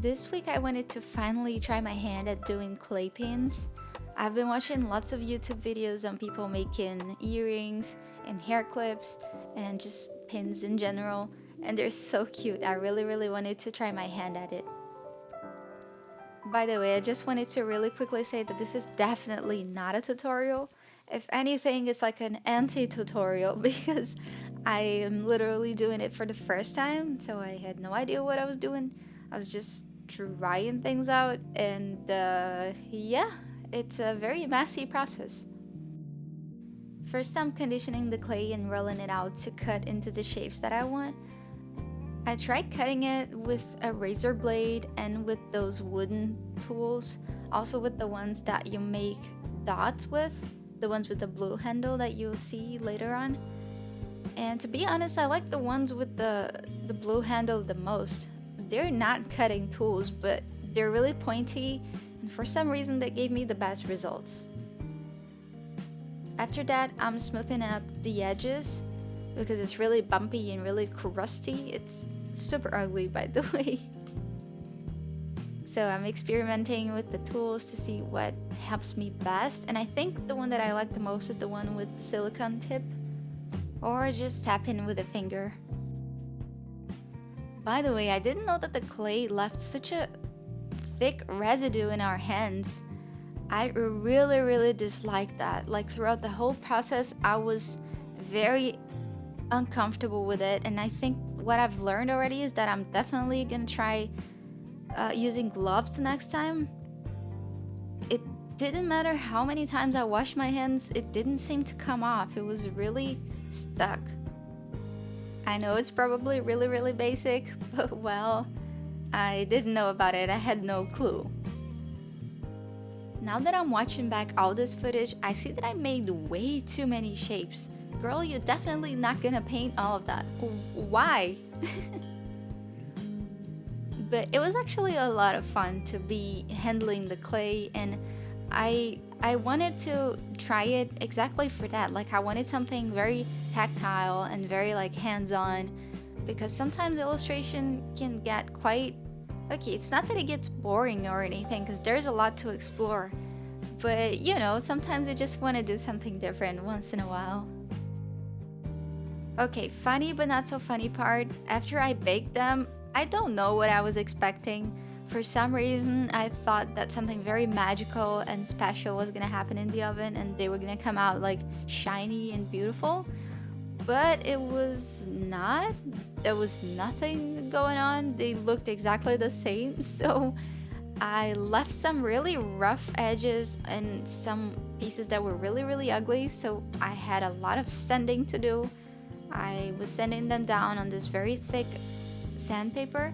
This week I wanted to finally try my hand at doing clay pins. I've been watching lots of YouTube videos on people making earrings and hair clips and just pins in general, and they're so cute. I really wanted to try my hand at it. By the way, I just wanted to really quickly say that this is definitely not a tutorial. If anything, it's like an anti-tutorial because I am literally doing it for the first time, so I had no idea what I was doing. I was just trying things out, and yeah, it's a very messy process. First, I'm conditioning the clay and rolling it out to cut into the shapes that I want. I tried cutting it with a razor blade and with those wooden tools, also with the ones that you make dots with, the ones with the blue handle that you'll see later on. And to be honest, I like the ones with the blue handle the most. They're not cutting tools, but they're really pointy, and for some reason that gave me the best results. After that, I'm smoothing up the edges because it's really bumpy and really crusty. It's super ugly, by the way. So I'm experimenting with the tools to see what helps me best, and I think the one that I like the most is the one with the silicone tip, or just tap in with a finger. By the way, I didn't know that the clay left such a thick residue in our hands. I really dislike that. Like throughout the whole process, I was very uncomfortable with it, and I think what I've learned already is that I'm definitely gonna try using gloves next time. It didn't matter how many times I washed my hands, it didn't seem to come off. It was really stuck. I know it's probably really basic, but well, I didn't know about it. I had no clue. Now that I'm watching back all this footage, I see that I made way too many shapes. Girl, you're definitely not gonna paint all of that. Why? But it was actually a lot of fun to be handling the clay, and I wanted to try it exactly for that. Like I wanted something very tactile and very like hands-on, because sometimes illustration can get quite okay. It's not that it gets boring or anything, because there's a lot to explore, but you know, sometimes you just want to do something different once in a while. Okay, funny but not so funny part, after I baked them, I don't know what I was expecting. For some reason, I thought that something very magical and special was gonna happen in the oven and they were gonna come out like shiny and beautiful. But it was not. There was nothing going on. They looked exactly the same. So I left some really rough edges and some pieces that were really ugly. So I had a lot of sanding to do. I was sanding them down on this very thick sandpaper.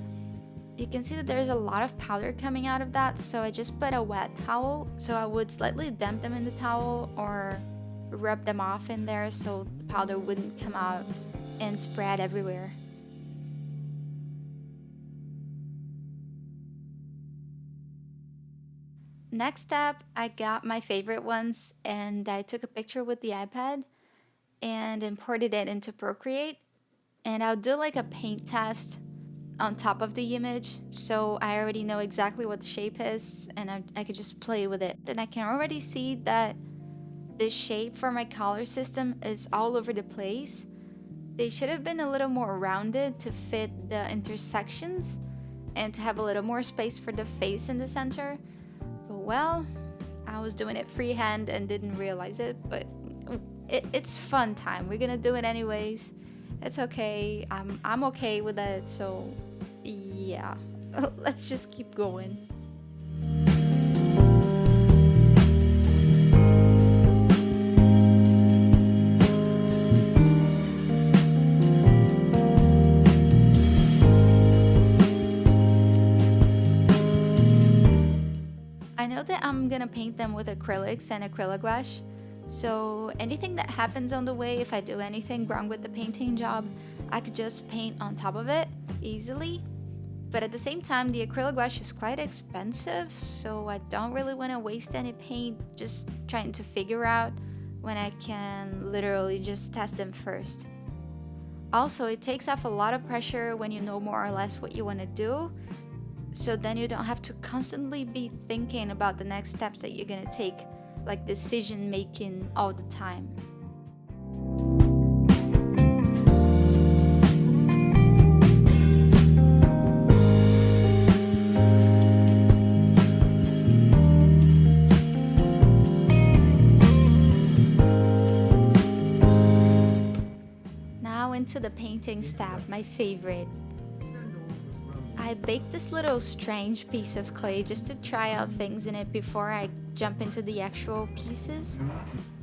You can see that there's a lot of powder coming out of that, so I just put a wet towel, so I would slightly damp them in the towel or rub them off in there so the powder wouldn't come out and spread everywhere. Next up, I got my favorite ones and I took a picture with the iPad and imported it into Procreate, and I'll do like a paint test on top of the image, so I already know exactly what the shape is and I could just play with it. And I can already see that the shape for my color system is all over the place. They should have been a little more rounded to fit the intersections and to have a little more space for the face in the center. But well, I was doing it freehand and didn't realize it, but it's fun time. We're gonna do it anyways. It's okay. I'm okay with it, so yeah. Let's just keep going. I know that I'm gonna paint them with acrylics and acrylic gouache, so anything that happens on the way, if I do anything wrong with the painting job, I could just paint on top of it easily. But at the same time, the acrylic gouache is quite expensive, so I don't really want to waste any paint just trying to figure out when I can literally just test them first. Also, it takes off a lot of pressure when you know more or less what you want to do. so then you don't have to constantly be thinking about the next steps that you're gonna take, like decision making all the time. Now into the painting step, my favorite. I baked this little strange piece of clay just to try out things in it before I jump into the actual pieces.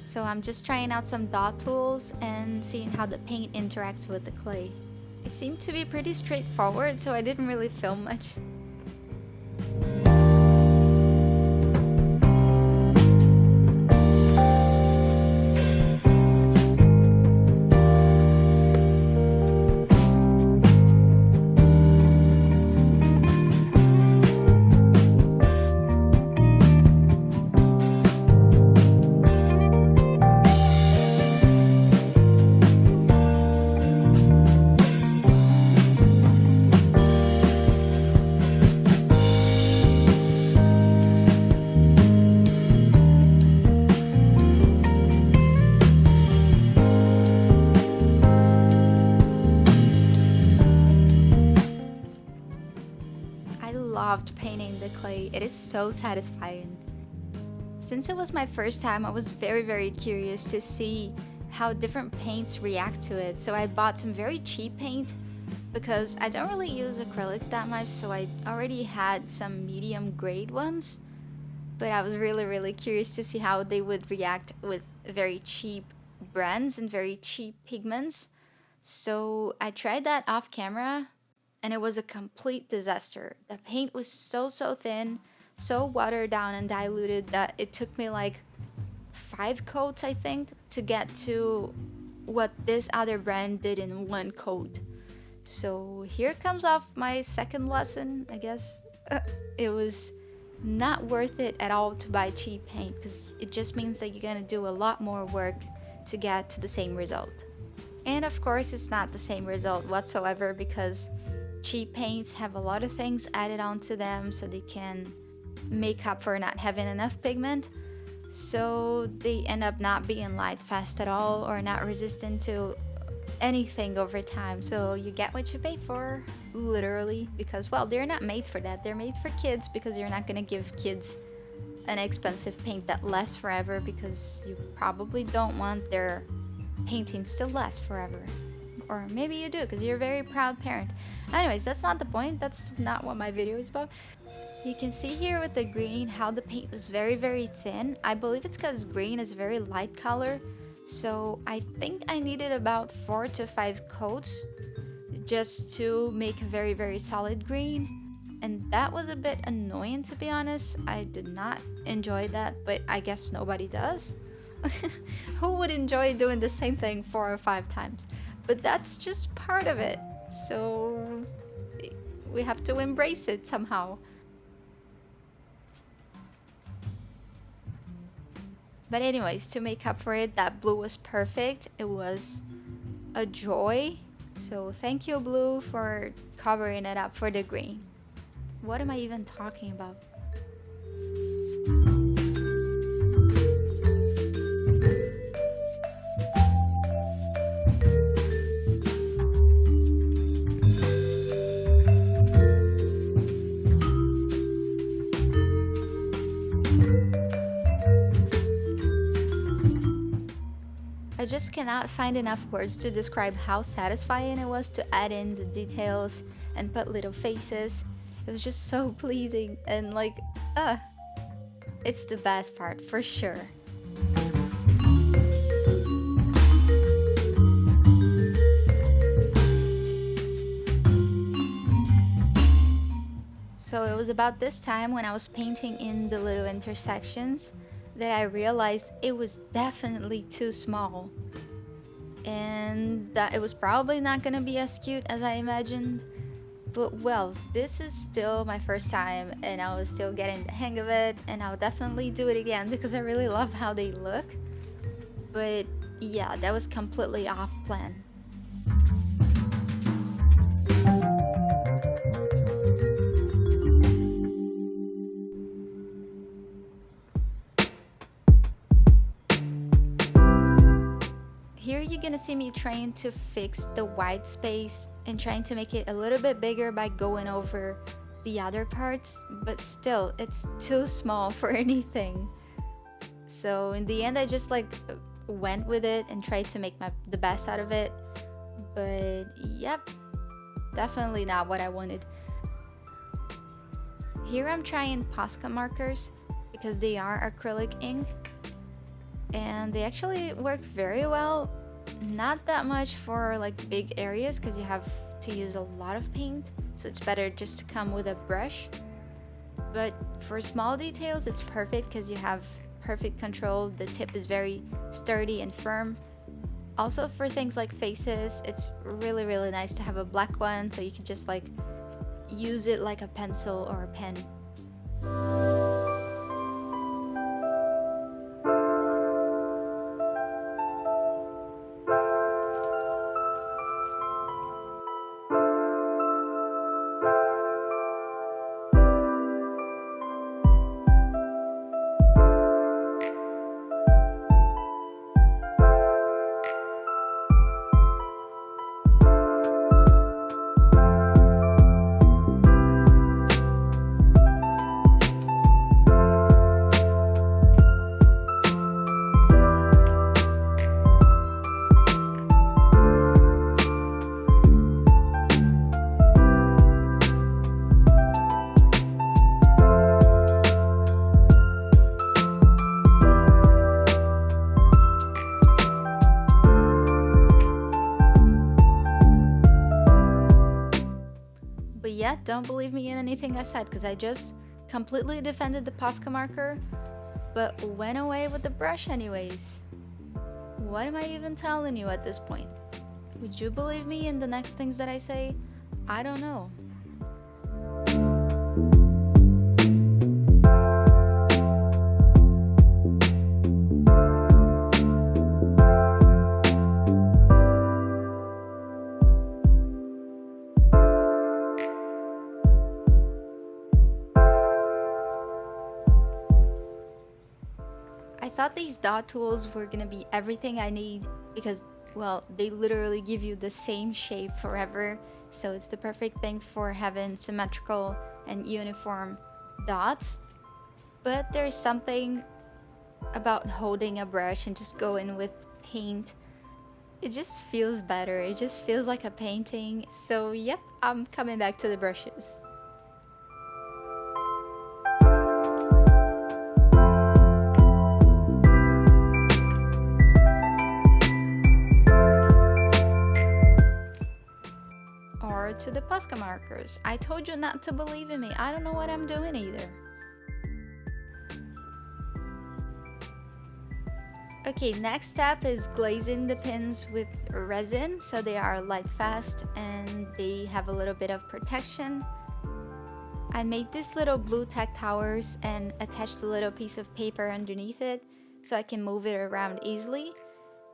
So I'm just trying out some dot tools and seeing how the paint interacts with the clay. It seemed to be pretty straightforward, so I didn't really film much. Loved painting the clay. It is so satisfying. Since it was my first time, I was very curious to see how different paints react to it. So I bought some very cheap paint because I don't really use acrylics that much, so I already had some medium grade ones, but I was really curious to see how they would react with very cheap brands and very cheap pigments. So I tried that off camera, and it was a complete disaster. The paint was so thin, so watered down and diluted that it took me like 5 coats, I think, to get to what this other brand did in 1 coat. So here comes off my second lesson, I guess. It was not worth it at all to buy cheap paint, because it just means that you're gonna do a lot more work to get to the same result. And of course, it's not the same result whatsoever, because cheap paints have a lot of things added onto them so they can make up for not having enough pigment. So they end up not being light fast at all, or not resistant to anything over time. So you get what you pay for, literally, because, well, they're not made for that. They're made for kids, because you're not gonna give kids an expensive paint that lasts forever, because you probably don't want their paintings to last forever. Or maybe you do, because you're a very proud parent. Anyways, that's not the point. That's not what my video is about. You can see here with the green how the paint was very thin. I believe it's because green is a very light color. So I think I needed about 4 to 5 coats just to make a very solid green. And that was a bit annoying, to be honest. I did not enjoy that, but I guess nobody does. Who would enjoy doing the same thing 4 or 5 times? But that's just part of it, so we have to embrace it somehow. But anyways, to make up for it, that blue was perfect. It was a joy. So thank you, blue, for covering it up for the green. What am I even talking about? I just cannot find enough words to describe how satisfying it was to add in the details and put little faces. It was just so pleasing and like, it's the best part for sure. So it was about this time, when I was painting in the little intersections, that I realized it was definitely too small, and that it was probably not gonna be as cute as I imagined. But well, this is still my first time, and I was still getting the hang of it, and I'll definitely do it again because I really love how they look. But yeah, that was completely off plan. gonna see me trying to fix the white space and trying to make it a little bit bigger by going over the other parts, but still it's too small for anything. So in the end I just like went with it and tried to make the best out of it, but yep, definitely not what I wanted. Here I'm trying Posca markers because they are acrylic ink and they actually work very well. Not that much for like big areas because you have to use a lot of paint, so it's better just to come with a brush. But for small details it's perfect because you have perfect control. The tip is very sturdy and firm. Also for things like faces, it's really nice to have a black one so you can just like use it like a pencil or a pen. But yeah, don't believe me in anything I said because I just completely defended the Posca marker, but went away with the brush anyways. What am I even telling you at this point? Would you believe me in the next things that I say? I don't know. I thought these dot tools were gonna be everything I need because, well, they literally give you the same shape forever, so it's the perfect thing for having symmetrical and uniform dots. But there's something about holding a brush and just going with paint. It just feels better, it just feels like a painting. So yep, I'm coming back to the brushes. To the Posca markers. I told you not to believe in me. I don't know what I'm doing either. Okay, next step is glazing the pins with resin so they are light fast and they have a little bit of protection. I made these little blue tack towers and attached a little piece of paper underneath it so I can move it around easily.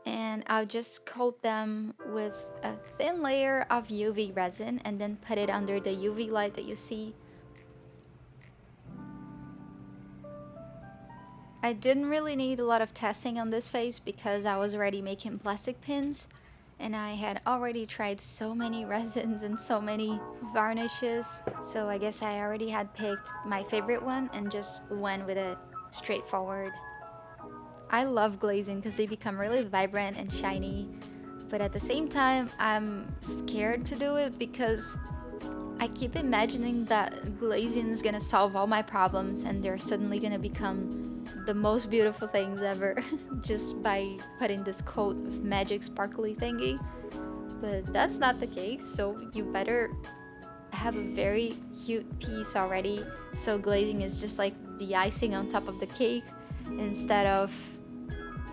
And I'll just coat them with a thin layer of UV resin and then put it under the UV light that you see. I didn't really need a lot of testing on this face because I was already making plastic pins and I had already tried so many resins and so many varnishes, so I guess I already had picked my favorite one and just went with it straightforward. I love glazing because they become really vibrant and shiny, but at the same time I'm scared to do it because I keep imagining that glazing is gonna solve all my problems and they're suddenly gonna become the most beautiful things ever just by putting this coat of magic sparkly thingy. But that's not the case, so you better have a very cute piece already, so glazing is just like the icing on top of the cake instead of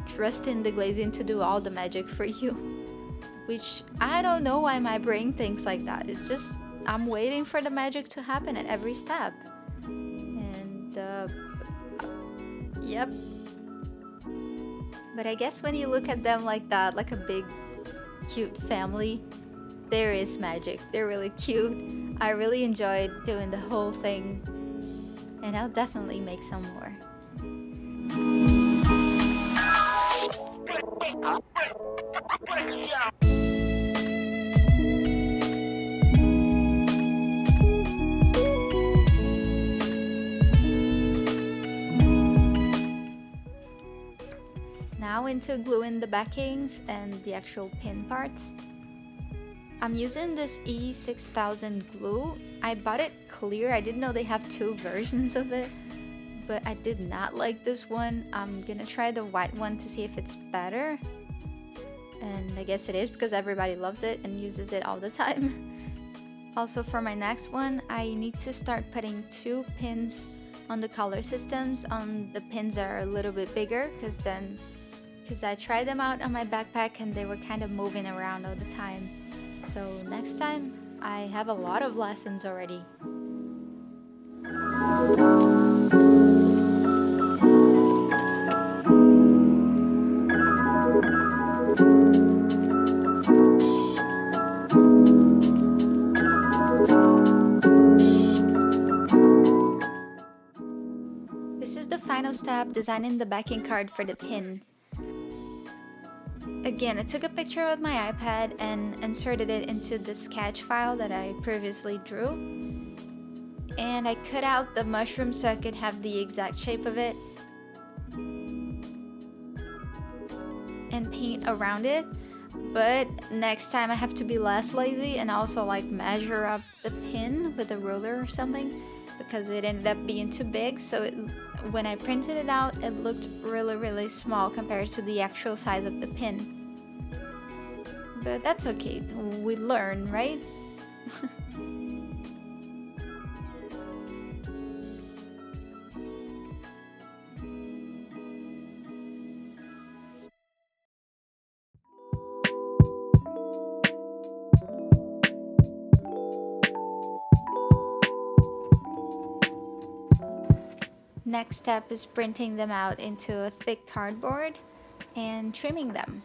trusting the glazing to do all the magic for you. Which I don't know why my brain thinks like that. It's just I'm waiting for the magic to happen at every step. And yep. But I guess when you look at them like that, like a big cute family, there is magic. They're really cute. I really enjoyed doing the whole thing, and I'll definitely make some more. Now into gluing the backings and the actual pin parts. I'm using this E6000 glue. I bought it clear. I didn't know they have two versions of it, but I did not like this one. I'm gonna try the white one to see if it's better. And I guess it is because everybody loves it and uses it all the time. Also for my next one, I need to start putting 2 pins on the color systems on the pins that are a little bit bigger, because I tried them out on my backpack and they were kind of moving around all the time. So next time, I have a lot of lessons already. This is the final step, designing the backing card for the pin. Again, I took a picture with my iPad and inserted it into the sketch file that I previously drew. And I cut out the mushroom so I could have the exact shape of it and paint around it. But next time I have to be less lazy and also like measure up the pin with a ruler or something, because it ended up being too big. So when I printed it out, it looked really small compared to the actual size of the pin. But that's okay, we learn, right? Next step is printing them out into a thick cardboard and trimming them.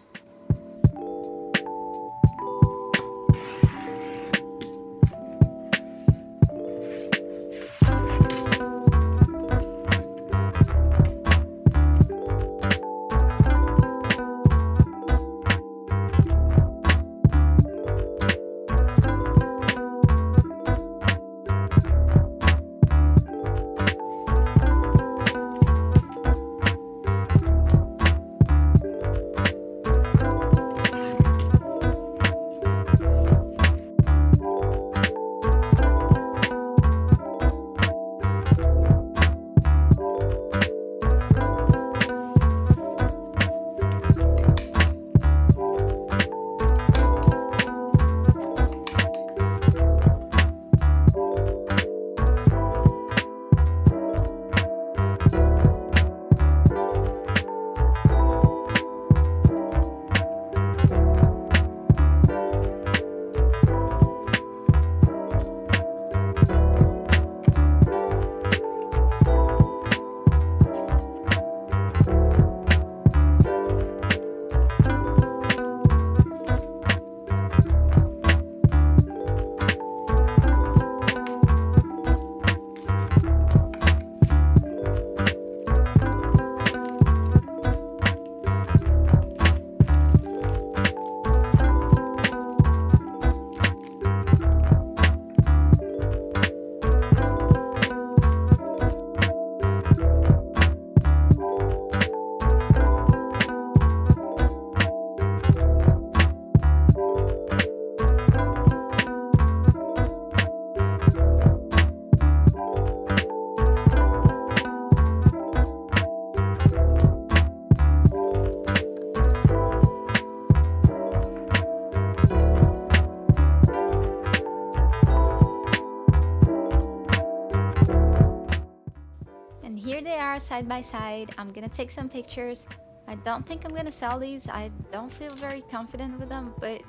Here they are side by side. I'm gonna take some pictures. I don't think I'm gonna sell these. I don't feel very confident with them, but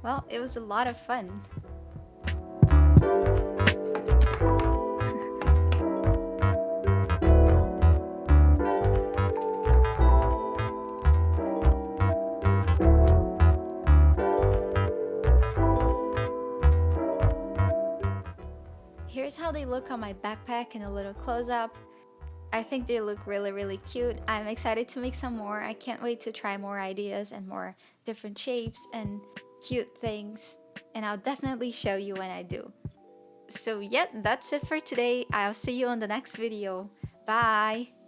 well, it was a lot of fun. Here's how they look on my backpack in a little close-up. I think they look really cute. I'm excited to make some more. I can't wait to try more ideas and more different shapes and cute things. And I'll definitely show you when I do. So yeah, that's it for today. I'll see you on the next video. Bye!